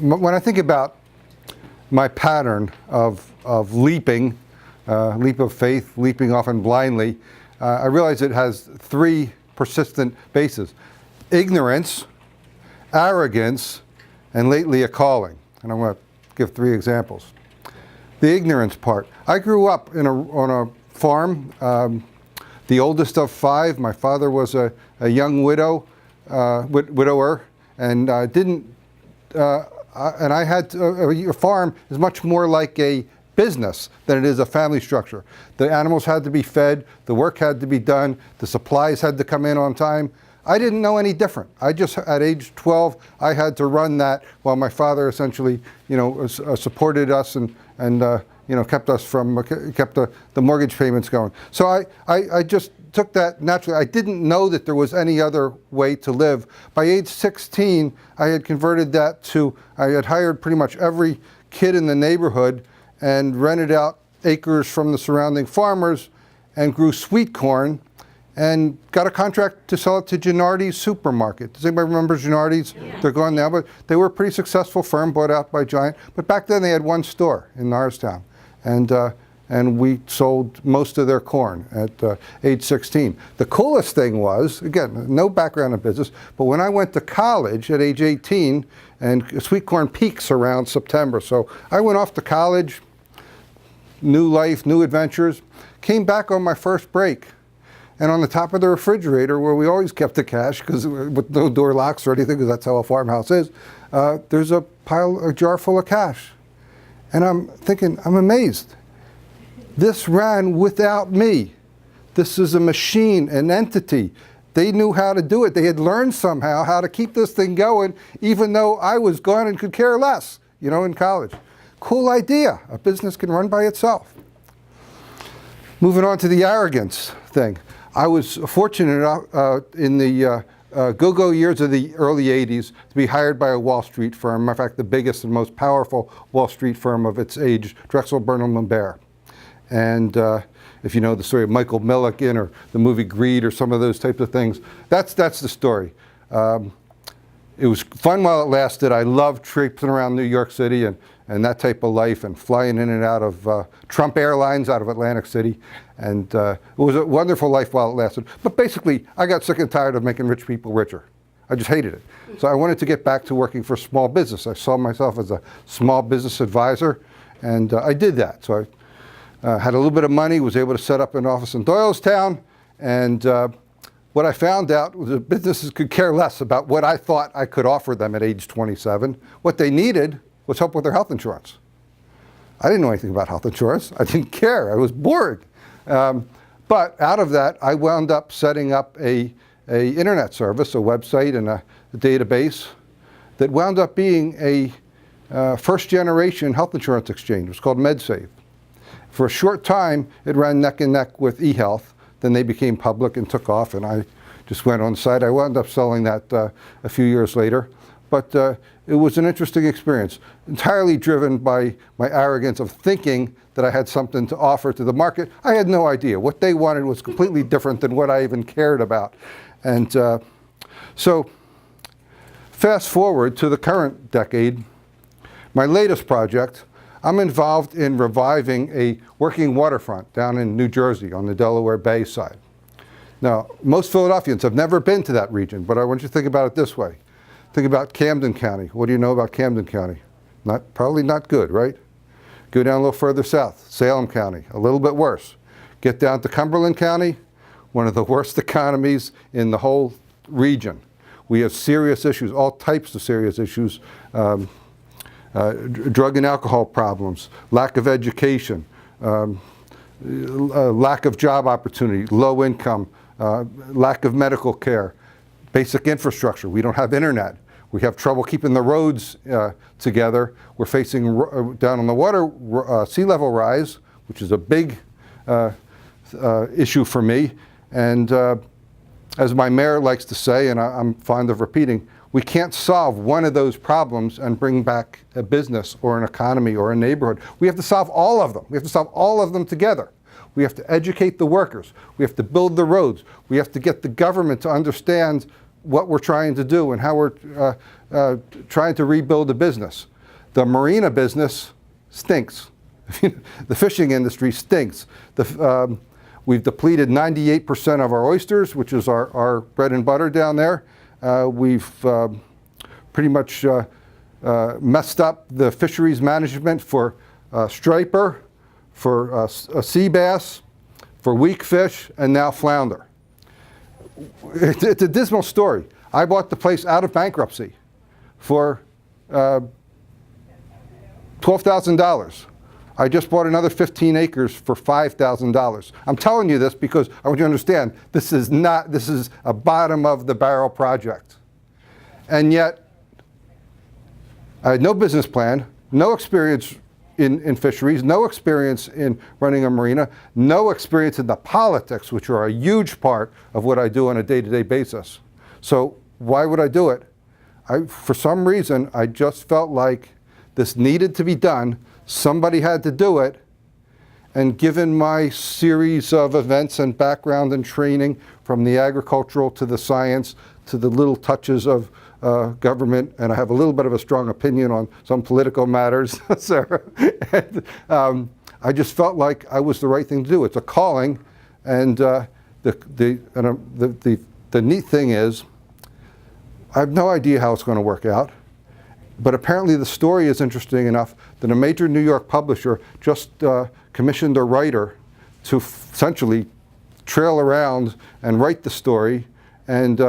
when I think about my pattern of leaping, leap of faith, leaping often blindly, I realize it has three persistent bases: ignorance, arrogance, and lately a calling. And I'm going to give three examples. The ignorance part. I grew up on a farm, the oldest of five. My father was a young widower, and and I had a farm is much more like a business than it is a family structure. The animals had to be fed, the work had to be done, the supplies had to come in on time. I didn't know any different. I just, at age 12, I had to run that while my father essentially, supported us and kept us from, kept the mortgage payments going. So I just took that naturally. I didn't know that there was any other way to live. By age 16, I had converted that to, I had hired pretty much every kid in the neighborhood and rented out acres from the surrounding farmers and grew sweet corn and got a contract to sell it to Gennardi's supermarket. Does anybody remember Gennardi's? Yeah. They're gone now, but they were a pretty successful firm, bought out by Giant. But back then they had one store in Norristown. And we sold most of their corn at age 16. The coolest thing was, again, no background in business, but when I went to college at age 18, and sweet corn peaks around September, so I went off to college, new life, new adventures, came back on my first break, and on the top of the refrigerator, where we always kept the cash, because with no door locks or anything, because that's how a farmhouse is, there's a jar full of cash. And I'm thinking, I'm amazed. This ran without me. This is a machine, an entity. They knew how to do it. They had learned somehow how to keep this thing going, even though I was gone and could care less, in college. Cool idea. A business can run by itself. Moving on to the arrogance thing. I was fortunate enough in the go-go years of the early 80s to be hired by a Wall Street firm, in fact, the biggest and most powerful Wall Street firm of its age, Drexel Burnham and Bear. And if you know the story of Michael Milliken or the movie Greed or some of those types of things, that's the story. It was fun while it lasted. I loved traipsing around New York City and that type of life, and flying in and out of Trump Airlines out of Atlantic City. And it was a wonderful life while it lasted. But basically, I got sick and tired of making rich people richer. I just hated it. So I wanted to get back to working for small business. I saw myself as a small business advisor, and I did that. So I had a little bit of money, was able to set up an office in Doylestown, and what I found out was that businesses could care less about what I thought I could offer them at age 27. What they needed was help with their health insurance. I didn't know anything about health insurance. I didn't care. I was bored. But out of that, I wound up setting up a internet service, a website and a database that wound up being a first-generation health insurance exchange. It was called MedSave. For a short time, it ran neck and neck with eHealth. Then they became public and took off, and I just went on the side. I wound up selling that a few years later. But it was an interesting experience, entirely driven by my arrogance of thinking that I had something to offer to the market. I had no idea. What they wanted was completely different than what I even cared about. And so fast forward to the current decade, my latest project, I'm involved in reviving a working waterfront down in New Jersey on the Delaware Bay side. Now, most Philadelphians have never been to that region, but I want you to think about it this way. Think about Camden County. What do you know about Camden County? Probably not good, right? Go down a little further south, Salem County, a little bit worse. Get down to Cumberland County, one of the worst economies in the whole region. We have serious issues, all types of serious issues, drug and alcohol problems, lack of education, lack of job opportunity, low income, lack of medical care, basic infrastructure. We don't have internet. We have trouble keeping the roads together. We're facing down on the water sea level rise, which is a big issue for me. And as my mayor likes to say, and I'm fond of repeating, we can't solve one of those problems and bring back a business or an economy or a neighborhood. We have to solve all of them. We have to solve all of them together. We have to educate the workers. We have to build the roads. We have to get the government to understand what we're trying to do and how we're trying to rebuild the business. The marina business stinks. The fishing industry stinks. We've depleted 98% of our oysters, which is our bread and butter down there. We've pretty much messed up the fisheries management for striper, for sea bass, for weak fish, and now flounder. It's a dismal story. I bought the place out of bankruptcy for $12,000. I just bought another 15 acres for $5,000. I'm telling you this because I want you to understand this is a bottom of the barrel project. And yet, I had no business plan, no experience in fisheries, no experience in running a marina, no experience in the politics, which are a huge part of what I do on a day-to-day basis. So why would I do it? For some reason, I just felt like this needed to be done. Somebody had to do it. And given my series of events and background and training, from the agricultural to the science to the little touches of government, and I have a little bit of a strong opinion on some political matters, sir. And, I just felt like I was the right thing to do. It's a calling, and the neat thing is, I have no idea how it's going to work out, but apparently the story is interesting enough that a major New York publisher just commissioned a writer to essentially trail around and write the story, and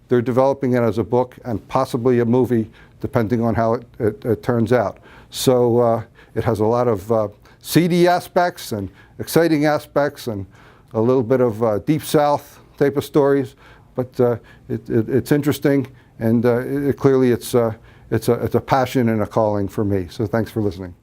they're developing it as a book and possibly a movie, depending on how it turns out. So it has a lot of seedy aspects and exciting aspects and a little bit of Deep South type of stories, but it's interesting, and clearly it's a passion and a calling for me. So thanks for listening.